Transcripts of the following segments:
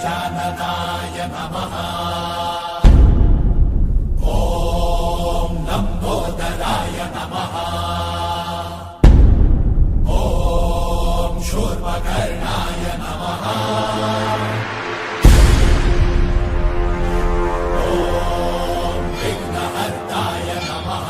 गजाननाय नमः। ॐ लम्बोदराय नमः। ॐ शूर्पकर्णाय नमः। ॐ विघ्नहर्ताय नमः।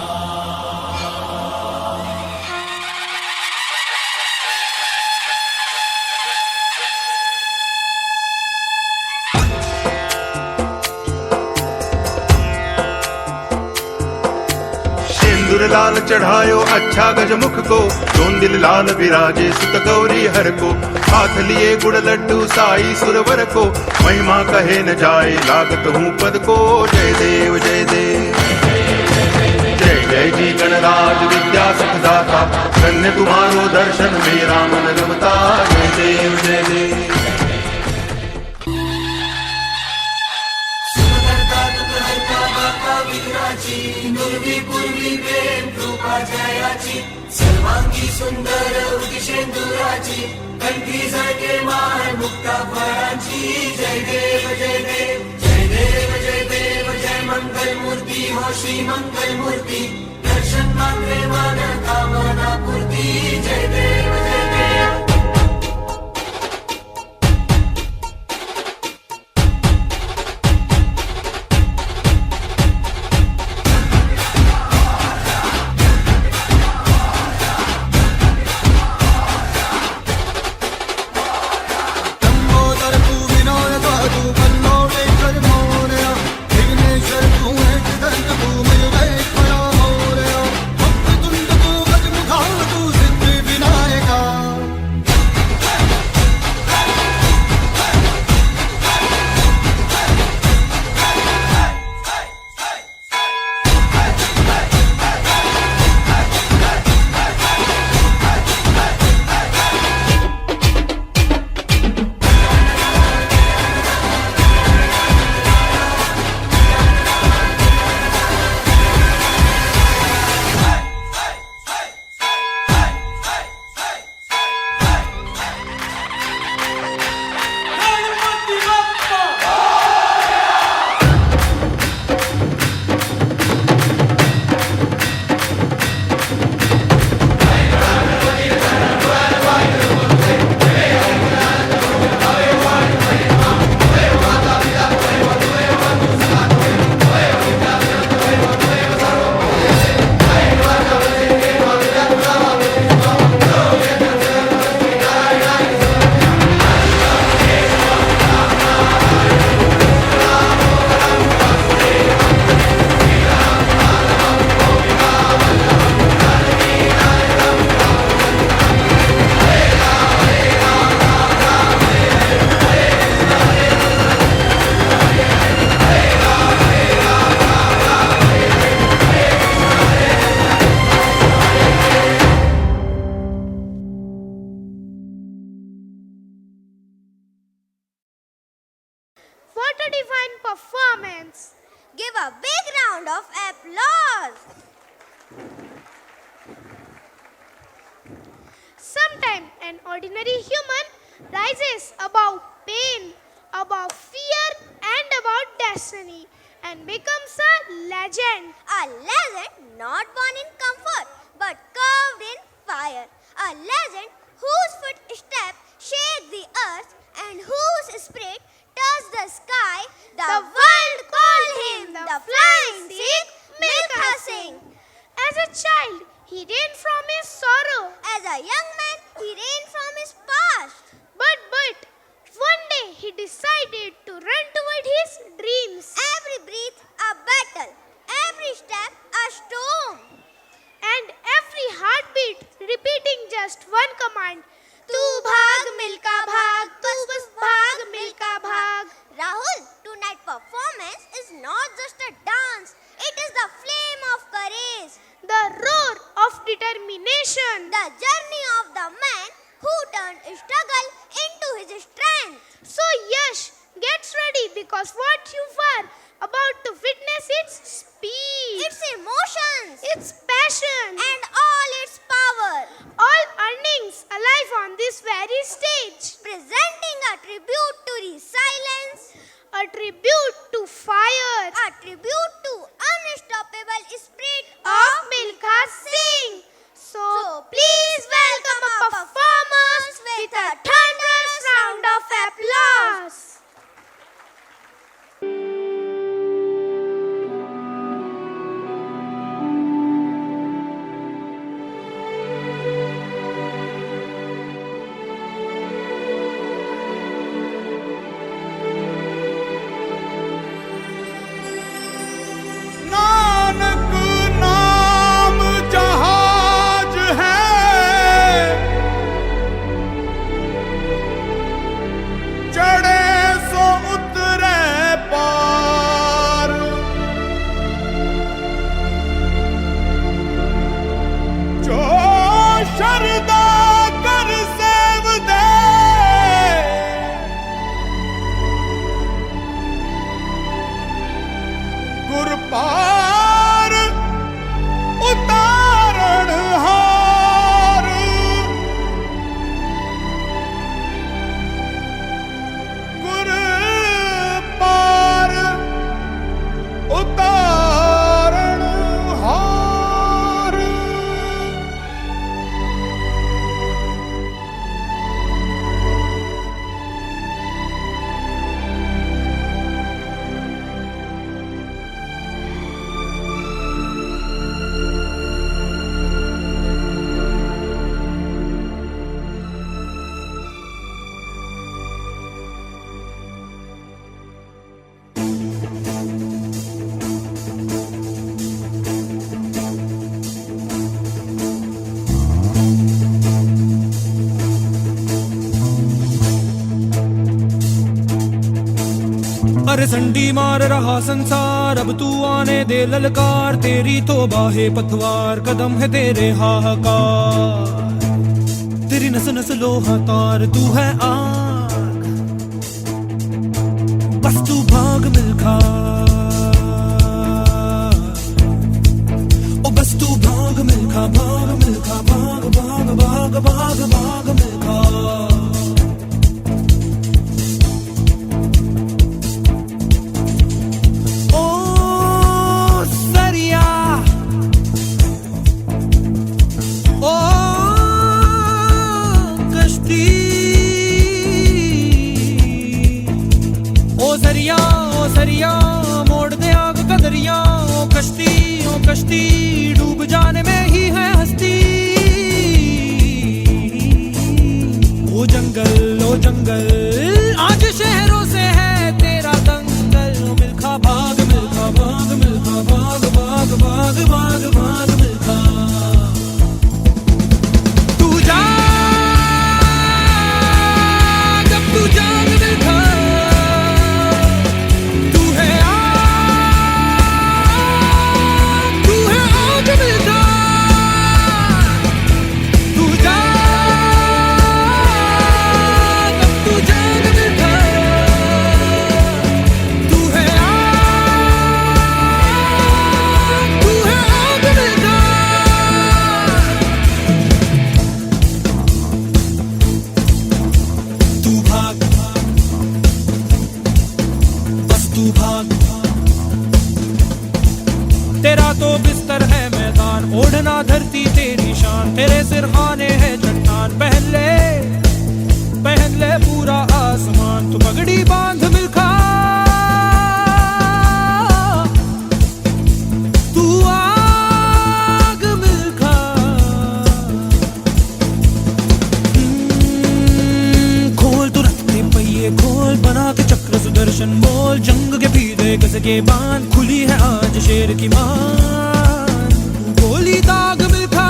सिंदूर लाल चढ़ायो अच्छा गजमुख को, जोंदिल लाल विराजे सुत गौरी हर को। हाथ लिए गुड़ लड्डू साई सुरवर को, महिमा कहे न जाए लागत हूँ पद को। जय देव जय देव जय जय जी गणराज विद्या सुखदाता, धन्य तुम्हारो दर्शन मेरा मन रमता। जय देव जय देव पूर्वी पूर्वी प्रेम कृपा जयाची, सर्वांगी सुंदर उदिशेंदुराची, कंठी झळके माळ मुक्ता फळांची। जय देव जय देव जय देव जय देव जय मंगल मूर्ती हो श्री मंगल मूर्ती, दर्शन मात्रे मान कामना पूर्ती। जय देव जय देव What a divine performance! Give a big round of applause. Sometimes an ordinary human rises above pain, above fear, and about destiny and becomes a legend. A legend not born in comfort but carved in fire. A legend whose footsteps shake the earth and whose spirit touch the sky. The world call him the flying Sikh Milkha Singh. As a child, he ran from his sorrow. As a young man, he ran from his past. But one day he decided to run toward his dreams. Every breath a battle, every step a storm, and every heartbeat repeating just one command. तू भाग मिलका भाग, तू बस भाग मिलका भाग. Rahul, tonight's performance is not just a dance, it is the flame of courage, the roar of determination, the journey of the man who turned struggle into his strength. So Yash, get ready because what you are about to witness its speed, its emotions, its passion, and all its power, all earnings alive on this very stage, presenting a tribute to resilience, a tribute to fire, a tribute to unstoppable spirit of Milkha Singh. So please welcome our performers with a thunderous round of applause. Nanak नाम जहाज है, चढ़े सो उतरे पार। जो शरदा कर save दे, गुर पार उतारण हार। गुर पार उतारण हार। अरे संडी मार रहा संसार, अब तू आने दे ललकार। तेरी तौबा है पतवार, कदम है तेरे हाहाकार। तेरी नस नस लोहा तार, तू है आग, बस तू भाग मिल्खा। ओ बस तू भाग मिल्खा, भाग मिल्खा, भाग भाग भाग भाग भाग मिल्खा। ओ सरिया मोड़ दे आग का दरिया। ओ कश्ती डूब जाने में ही है हस्ती। ओ जंगल आज शहरों से है तेरा दंगल। ओ मिल्खा भाग मिल्खा भाग मिल्खा भाग भाग भाग भाग भाग मिल्खा। तू जा जब तू जाग मिल्खा। तेरा तो बिस्तर है मैदान, ओढ़ना धरती तेरी शान। तेरे सिरहाने है चट्टान, पहन ले पूरा आसमान। तू पगड़ी बांध मिल्खा, तू आग मिल्खा। खोल तू रखते पहिए खोल, बना के चक्र सुदर्शन बोल। जंग के पीछे कस के बांध, खुली है आज शेर की मान। गोली दाग मिल्खा,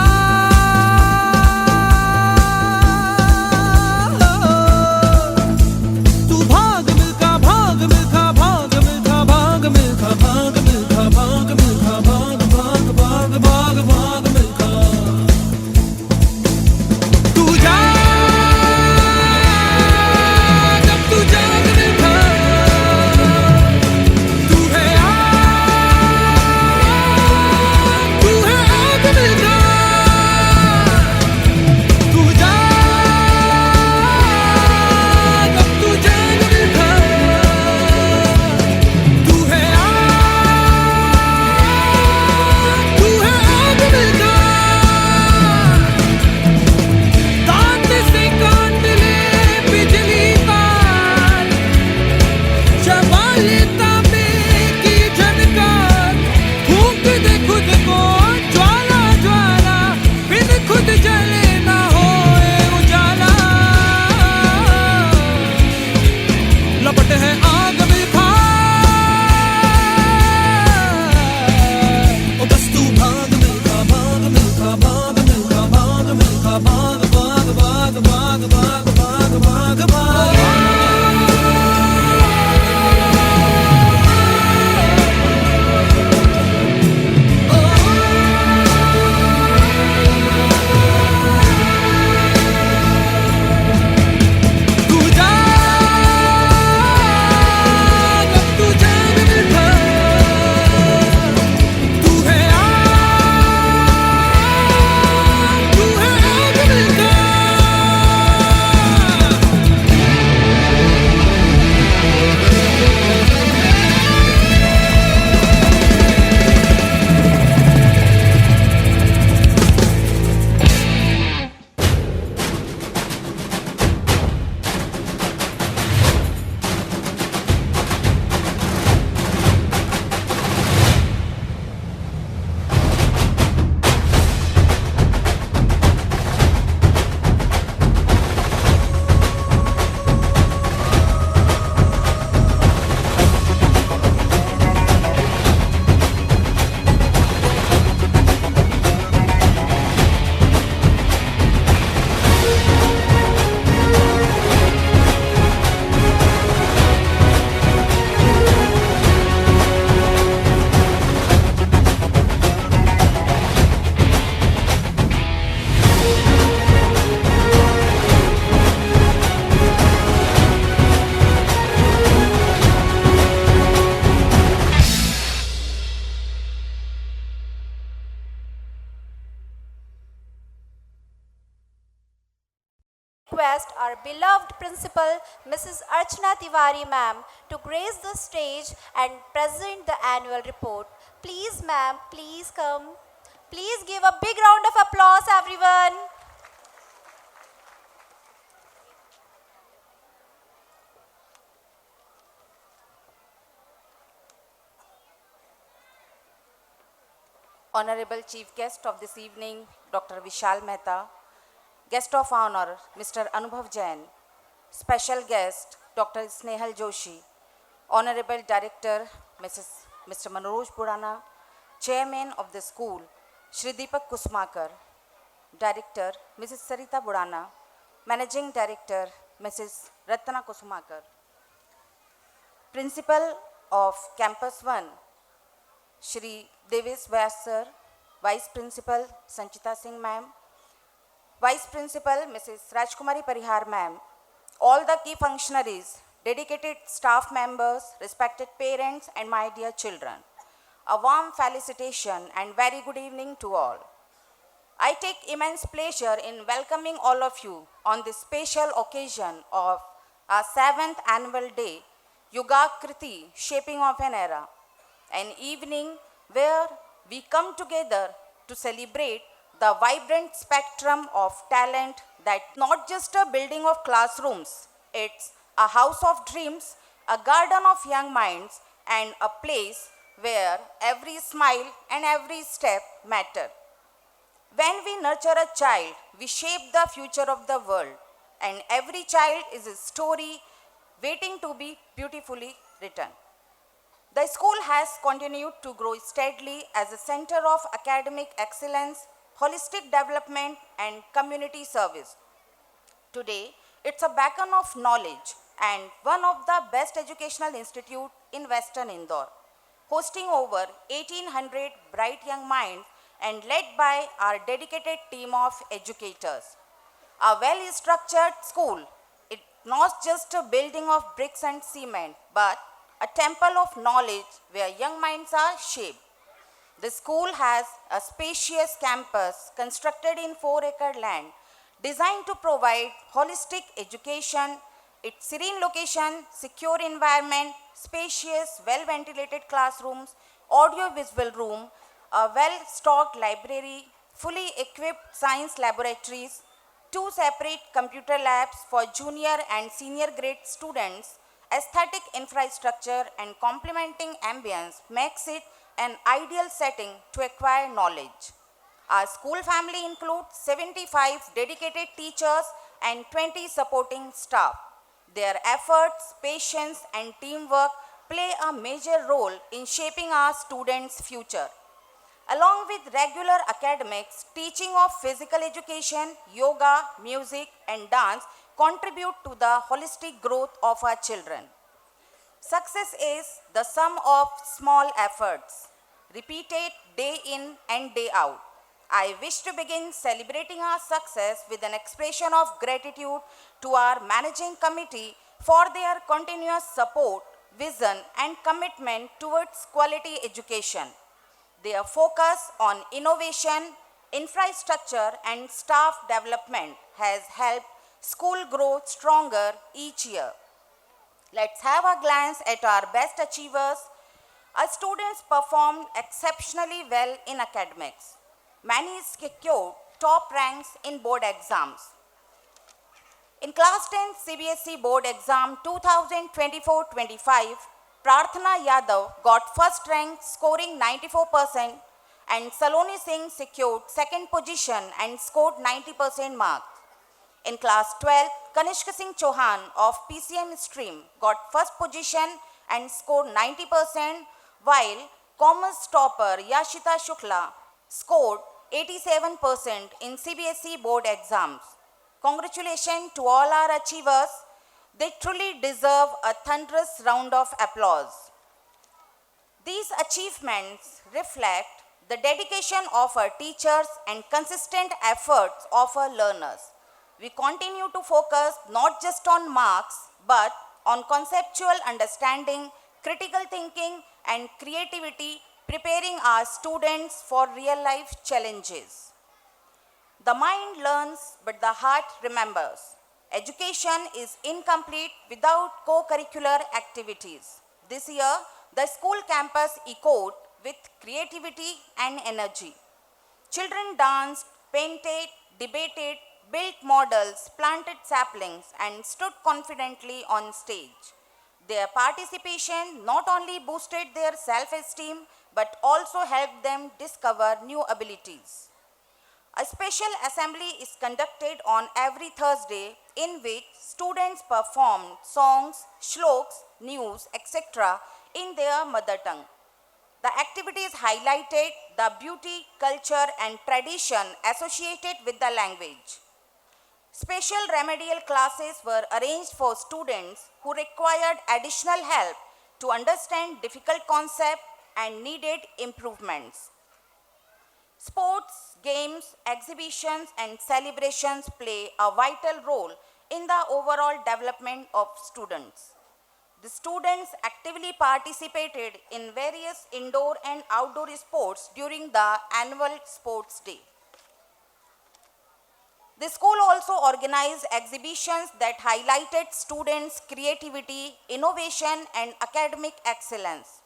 तू भाग मिल्खा, भाग मिल्खा, भाग मिल्खा, भाग मिल्खा, भाग मिल्खा, भाग मिल्खा, भाग भाग भाग भाग भाग मिल्खा। तू जा जब तू जाग मिल्खा। तू है आग Milkha. our beloved principal, Mrs. Archana Tiwari ma'am, to grace the stage and present the annual report. Please ma'am, please come. Please give a big round of applause everyone. Honorable Chief Guest of this evening, Dr. Vishal Mehta, Guest of Honor, Mr. Anubhav Jain, Special Guest, Dr. Snehal Joshi, Honorable Director, Mr. Manoj Purana, Chairman of the school, Shri Deepak Kusmakar, Director, Mrs. Sarita Burana, Managing Director, Mrs. Ratna Kusmakar, Principal of Campus 1, Shri Deves Vyas Sir, Vice Principal Sanchita Singh Ma'am, Vice Principal Mrs. Rajkumari Parihar Ma'am, all the key functionaries, dedicated staff members, respected parents and my dear children, a warm felicitation and very good evening to all. I take immense pleasure in welcoming all of you on this special occasion of our 7th annual day, Yugakriti, Shaping of an Era, an evening where we come together to celebrate the vibrant spectrum of talent that not just a building of classrooms, it's a house of dreams, a garden of young minds, and a place where every smile and every step matter. When we nurture a child, we shape the future of the world, and every child is a story waiting to be beautifully written. The school has continued to grow steadily as a center of academic excellence, holistic development, and community service. Today, it's a beacon of knowledge and one of the best educational institutes in Western Indore, hosting over 1,800 bright young minds and led by our dedicated team of educators. A well-structured school, it's not just a building of bricks and cement, but a temple of knowledge where young minds are shaped. The school has a spacious campus constructed in 4-acre land designed to provide holistic education. Its serene location, secure environment, spacious, well-ventilated classrooms, audio-visual room, a well-stocked library, fully equipped science laboratories, 2 separate computer labs for junior and senior grade students, aesthetic infrastructure and complementing ambience makes it an ideal setting to acquire knowledge. Our school family includes 75 dedicated teachers and 20 supporting staff. Their efforts, patience, and teamwork play a major role in shaping our students' future. Along with regular academics, teaching of physical education, yoga, music, and dance contribute to the holistic growth of our children. Success is the sum of small efforts, repeated day in and day out. I wish to begin celebrating our success with an expression of gratitude to our managing committee for their continuous support, vision, and commitment towards quality education. Their focus on innovation, infrastructure, and staff development has helped school grow stronger each year. Let's have a glance at our best achievers. Our students performed exceptionally well in academics. Many secured top ranks in board exams. In class 10 CBSE board exam 2024-25, Prarthana Yadav got first rank scoring 94% and Saloni Singh secured second position and scored 90% marks. In class 12, Kanishka Singh Chauhan of PCM stream got first position and scored 90%, while commerce topper Yashita Shukla scored 87% in CBSE board exams. Congratulations to all our achievers. They truly deserve a thunderous round of applause. These achievements reflect the dedication of our teachers and consistent efforts of our learners. We continue to focus not just on marks, but on conceptual understanding, critical thinking, and creativity, preparing our students for real-life challenges. The mind learns, but the heart remembers. Education is incomplete without co-curricular activities. This year, the school campus echoed with creativity and energy. Children danced, painted, debated, built models, planted saplings, and stood confidently on stage. Their participation not only boosted their self-esteem but also helped them discover new abilities. A special assembly is conducted on every Thursday in which students perform songs, shloks, news, etc. in their mother tongue. The activities highlighted the beauty, culture, and tradition associated with the language. Special remedial classes were arranged for students who required additional help to understand difficult concepts and needed improvements. Sports, games, exhibitions, and celebrations play a vital role in the overall development of students. The students actively participated in various indoor and outdoor sports during the annual sports day. The school also organized exhibitions that highlighted students' creativity, innovation, and academic excellence.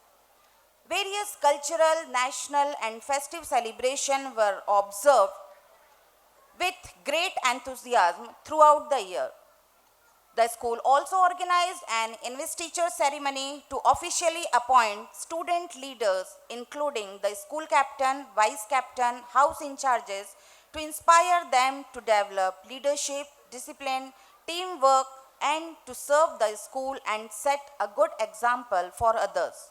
Various cultural, national, and festive celebrations were observed with great enthusiasm throughout the year. The school also organized an investiture ceremony to officially appoint student leaders, including the school captain, vice captain, house in charges, to inspire them to develop leadership, discipline, teamwork, and to serve the school and set a good example for others.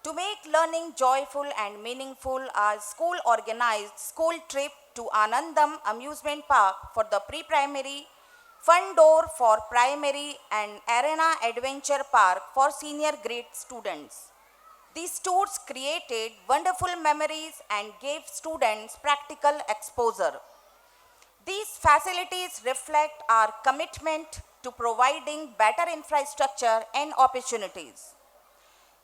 To make learning joyful and meaningful, our school organized school trip to Anandam Amusement Park for the pre-primary, Fun Door for primary, and Arena Adventure Park for senior grade students. These tours created wonderful memories and gave students practical exposure. These facilities reflect our commitment to providing better infrastructure and opportunities.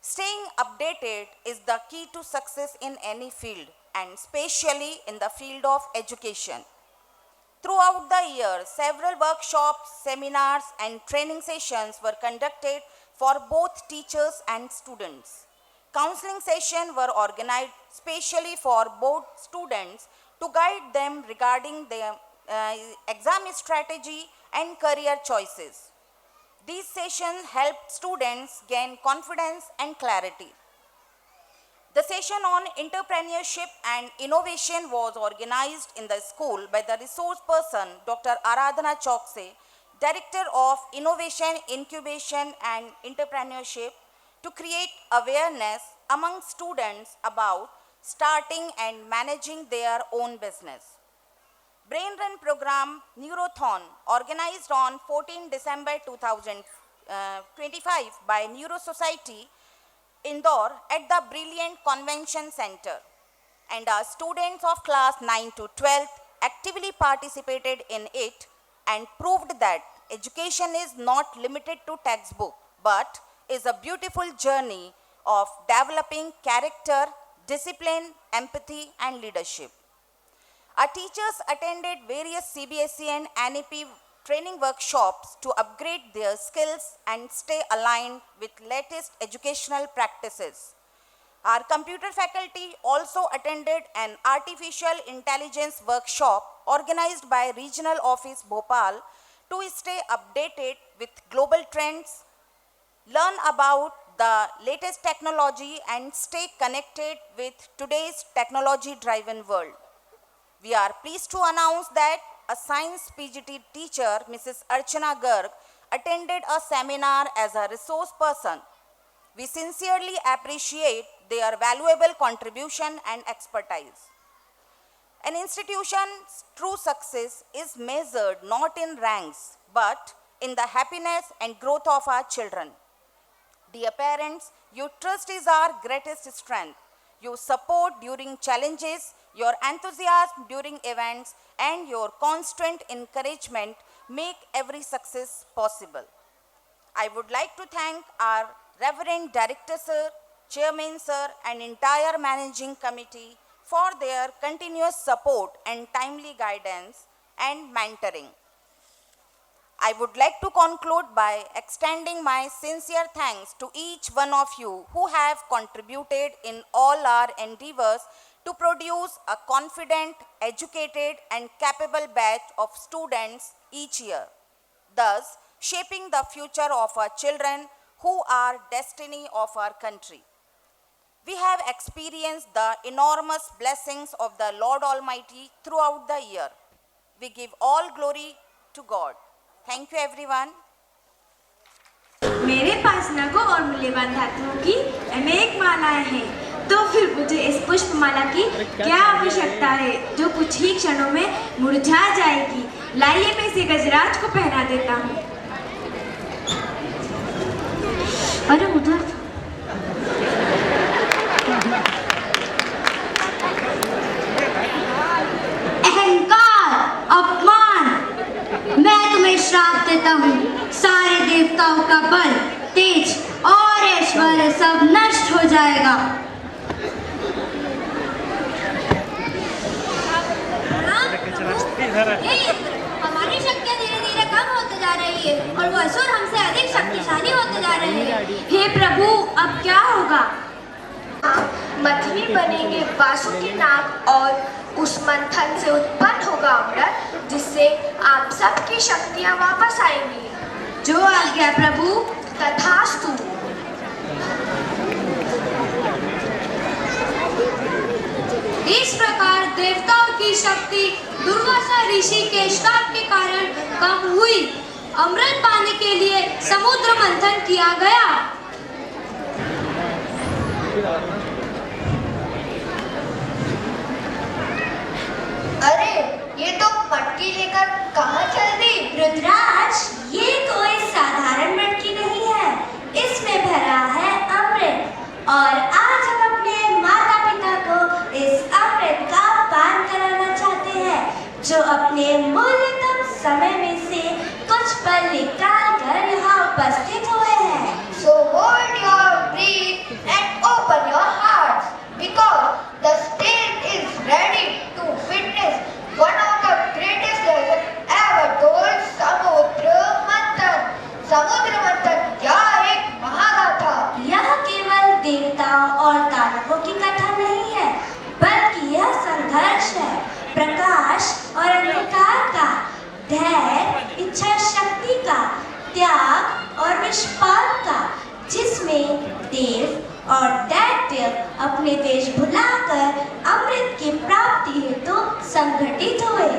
Staying updated is the key to success in any field, and especially in the field of education. Throughout the year, several workshops, seminars, and training sessions were conducted for both teachers and students. Counseling sessions were organized specially for both students to guide them regarding their exam strategy and career choices. These sessions helped students gain confidence and clarity. The session on entrepreneurship and innovation was organized in the school by the resource person, Dr. Aradhana Chokse, Director of Innovation, Incubation and Entrepreneurship, to create awareness among students about starting and managing their own business. Brain Run program Neurothon, organized on 14 December 2025 by Neuro Society, Indore at the Brilliant Convention Center, and our students of class 9 to 12 actively participated in it and proved that education is not limited to textbook but is a beautiful journey of developing character, discipline, empathy, and leadership. Our teachers attended various CBSE and NEP training workshops to upgrade their skills and stay aligned with latest educational practices. Our computer faculty also attended an artificial intelligence workshop organized by Regional Office Bhopal to stay updated with global trends, learn about the latest technology, and stay connected with today's technology-driven world. We are pleased to announce that a science PGT teacher, Mrs. Archana Garg, attended a seminar as a resource person. We sincerely appreciate their valuable contribution and expertise. An institution's true success is measured not in ranks, but in the happiness and growth of our children. Dear parents, your trust is our greatest strength. Your support during challenges, your enthusiasm during events, and your constant encouragement make every success possible. I would like to thank our Reverend Director Sir, Chairman Sir, and entire Managing Committee for their continuous support and timely guidance and mentoring. I would like to conclude by extending my sincere thanks to each one of you who have contributed in all our endeavors to produce a confident, educated, and capable batch of students each year, thus shaping the future of our children who are destiny of our country. We have experienced the enormous blessings of the Lord Almighty throughout the year. We give all glory to God. Thank you everyone. मेरे पास नगों और मूल्यवान धातुओं की अनेक मालाएं हैं, तो फिर मुझे इस पुष्पमाला की क्या आवश्यकता है जो कुछ ही क्षणों में मुरझा जाएगी। लाइए मैं इसे गजराज को पहना देता हूँ। अरे उधर अहंकार, अपमान, मैं तुम्हें श्राप देता हूँ। सारे देवताओं का बल, तेज और ऐश्वर्य सब नष्ट हो जाएगा। हमारी शक्तियाँ धीरे धीरे कम होते जा रही है और वो असुर हमसे अधिक शक्तिशाली होते जा रहे हैं। हे प्रभु, अब क्या होगा? मथनी बनेंगे वासुकी नाग और उस मंथन से उत्पन्न होगा अमृत, जिससे आप सबकी शक्तियाँ वापस आएंगी। जो आज्ञा प्रभु। तथास्तु। इस प्रकार देवताओं की शक्ति दुर्वासा ऋषि के श्राप के कारण कम हुई। अमृत पाने के लिए समुद्र मंथन किया गया। अरे ये तो मटकी लेकर कहाँ चल दी? रुद्राज, ये कोई साधारण मटकी नहीं है, इसमें भरा है अमृत और आज हम अपने माता पिता को इस अमृत का पान कराना चाहते हैं, जो अपने मूल्यतम समय में से कुछ पल निकाल कर यहाँ उपस्थित हुए हैं। So hold your breath and open your hearts, because the state is ready to witness one of the greatest lessons ever told, समुद्र मंथन। समुद्र मंथन क्या एक महागाथा। यह केवल देवताओं और दानवों की कथा नहीं है, बल्कि यह संघर्ष है प्रकाश और अंधकार का, धैर्य, इच्छा शक्ति का, त्याग और निष्पाद का, जिसमें देव और दैत्य अपने देश भुलाकर अमृत की प्राप्ति हेतु संगठित हुए।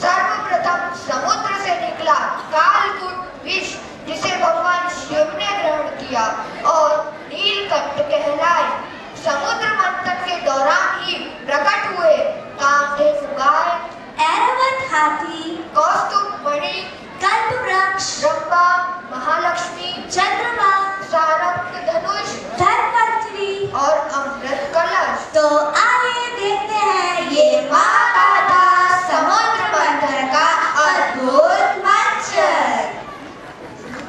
सर्वप्रथम समुद्र से निकला कालकूट विष, जिसे भगवान शिव ने ग्रहण किया।